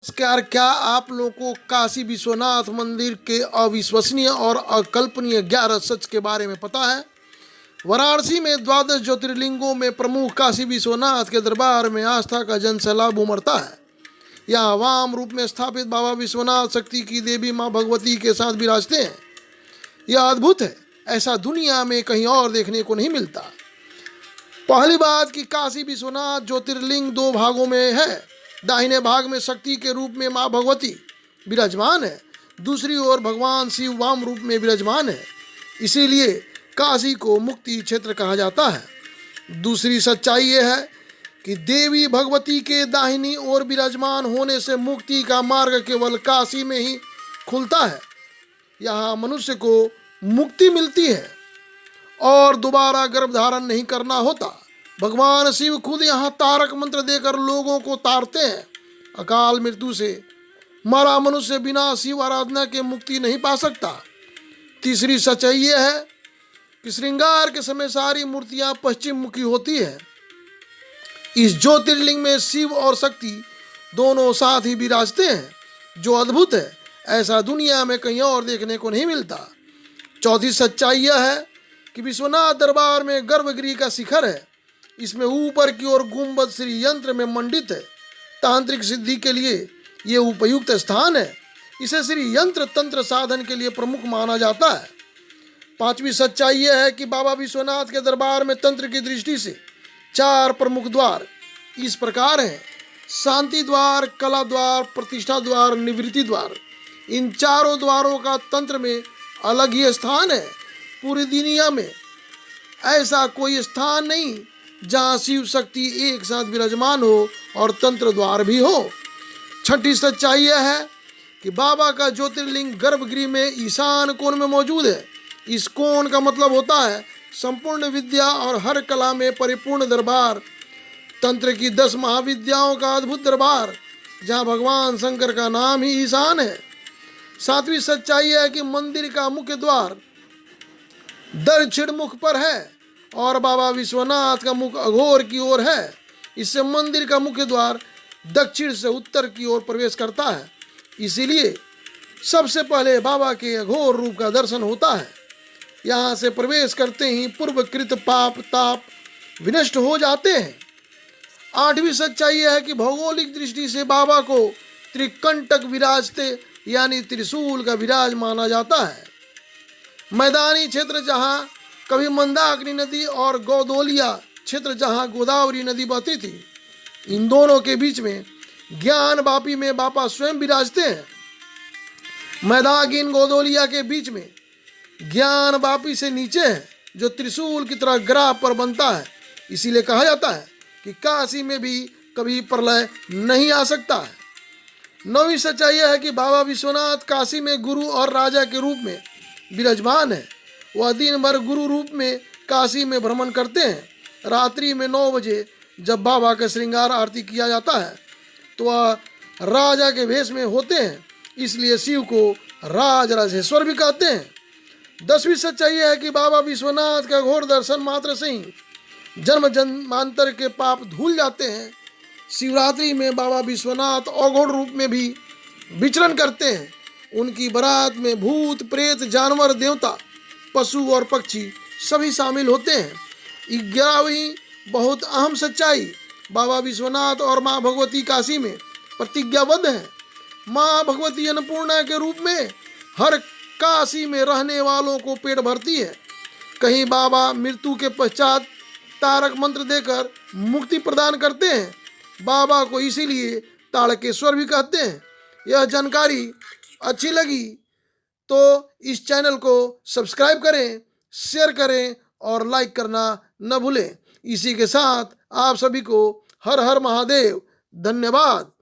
नमस्कार। क्या आप लोगों को काशी विश्वनाथ मंदिर के अविश्वसनीय और अकल्पनीय 11 सच के बारे में पता है? वाराणसी में द्वादश ज्योतिर्लिंगों में प्रमुख काशी विश्वनाथ के दरबार में आस्था का जनसैलाब उमड़ता है। यहाँ वाम रूप में स्थापित बाबा विश्वनाथ शक्ति की देवी माँ भगवती के साथ विराजते हैं। यह अद्भुत है, ऐसा दुनिया में कहीं और देखने को नहीं मिलता। पहली बात कि काशी विश्वनाथ ज्योतिर्लिंग 2 भागों में है। दाहिने भाग में शक्ति के रूप में माँ भगवती विराजमान है, दूसरी ओर भगवान शिव वाम रूप में विराजमान है। इसीलिए काशी को मुक्ति क्षेत्र कहा जाता है। दूसरी सच्चाई यह है कि देवी भगवती के दाहिनी ओर विराजमान होने से मुक्ति का मार्ग केवल काशी में ही खुलता है। यहाँ मनुष्य को मुक्ति मिलती है और दोबारा गर्भ धारण नहीं करना होता। भगवान शिव खुद यहाँ तारक मंत्र देकर लोगों को तारते हैं। अकाल मृत्यु से मरा मनुष्य बिना शिव आराधना के मुक्ति नहीं पा सकता। तीसरी सच्चाई यह है कि श्रृंगार के समय सारी मूर्तियां पश्चिम मुखी होती है। इस ज्योतिर्लिंग में शिव और शक्ति दोनों साथ ही विराजते हैं, जो अद्भुत है। ऐसा दुनिया में कहीं और देखने को नहीं मिलता। चौथी सच्चाई यह है कि विश्वनाथ दरबार में गर्भगृह का शिखर है। इसमें ऊपर की ओर गुंबद श्री यंत्र में मंडित है। तांत्रिक सिद्धि के लिए ये उपयुक्त स्थान है। इसे श्री यंत्र तंत्र साधन के लिए प्रमुख माना जाता है। पांचवी सच्चाई यह है कि बाबा विश्वनाथ के दरबार में तंत्र की दृष्टि से 4 प्रमुख द्वार इस प्रकार हैं: शांति द्वार, कला द्वार, प्रतिष्ठा द्वार, निवृत्ति द्वार। इन चारों द्वारों का तंत्र में अलग ही स्थान है। पूरी दुनिया में ऐसा कोई स्थान नहीं जहाँ शिव शक्ति एक साथ विराजमान हो और तंत्र द्वार भी हो। छठी सच्चाई यह है कि बाबा का ज्योतिर्लिंग गर्भगृह में ईशान कोण में मौजूद है। इस कोण का मतलब होता है संपूर्ण विद्या और हर कला में परिपूर्ण दरबार। तंत्र की 10 महाविद्याओं का अद्भुत दरबार, जहाँ भगवान शंकर का नाम ही ईशान है। 7वीं सच्चाई है कि मंदिर का मुख्य द्वार दक्षिण मुख पर है और बाबा विश्वनाथ का मुख अघोर की ओर है। इससे मंदिर का मुख्य द्वार दक्षिण से उत्तर की ओर प्रवेश करता है। इसीलिए सबसे पहले बाबा के अघोर रूप का दर्शन होता है। यहाँ से प्रवेश करते ही पूर्वकृत पाप ताप विनष्ट हो जाते हैं। 8वीं सच्चाई यह है कि भौगोलिक दृष्टि से बाबा को त्रिकंटक विराजते यानी त्रिशूल का विराज माना जाता है। मैदानी क्षेत्र जहाँ कभी मंदाकिनी नदी और गोदोलिया क्षेत्र जहाँ गोदावरी नदी बहती थी, इन दोनों के बीच में ज्ञान वापी में बाबा स्वयं विराजते हैं। मैदागिन गोदोलिया के बीच में ज्ञान वापी से नीचे है, जो त्रिशूल की तरह ग्राफ पर बनता है। इसीलिए कहा जाता है कि काशी में भी कभी प्रलय नहीं आ सकता है। 9वीं सच्चाई है कि बाबा विश्वनाथ काशी में गुरु और राजा के रूप में विराजमान है। वह दिन भर गुरु रूप में काशी में भ्रमण करते हैं। रात्रि में 9 बजे जब बाबा का श्रृंगार आरती किया जाता है तो वह राजा के वेश में होते हैं। इसलिए शिव को राज राजेश्वर भी कहते हैं। 10वीं सच्चाई है कि बाबा विश्वनाथ का घोर दर्शन मात्र से ही जन्म जन्मांतर के पाप धुल जाते हैं। शिवरात्रि में बाबा विश्वनाथ अघोर रूप में भी विचरण करते हैं। उनकी बारात में भूत प्रेत जानवर देवता पशु और पक्षी सभी शामिल होते हैं। 11वीं बहुत अहम सच्चाई, बाबा विश्वनाथ और माँ भगवती काशी में प्रतिज्ञाबद्ध हैं। माँ भगवती अन्नपूर्णा के रूप में हर काशी में रहने वालों को पेट भरती है। कहीं बाबा मृत्यु के पश्चात तारक मंत्र देकर मुक्ति प्रदान करते हैं। बाबा को इसीलिए ताड़केश्वर भी कहते हैं। यह जानकारी अच्छी लगी तो इस चैनल को सब्सक्राइब करें, शेयर करें और लाइक करना न भूलें। इसी के साथ आप सभी को हर हर महादेव। धन्यवाद।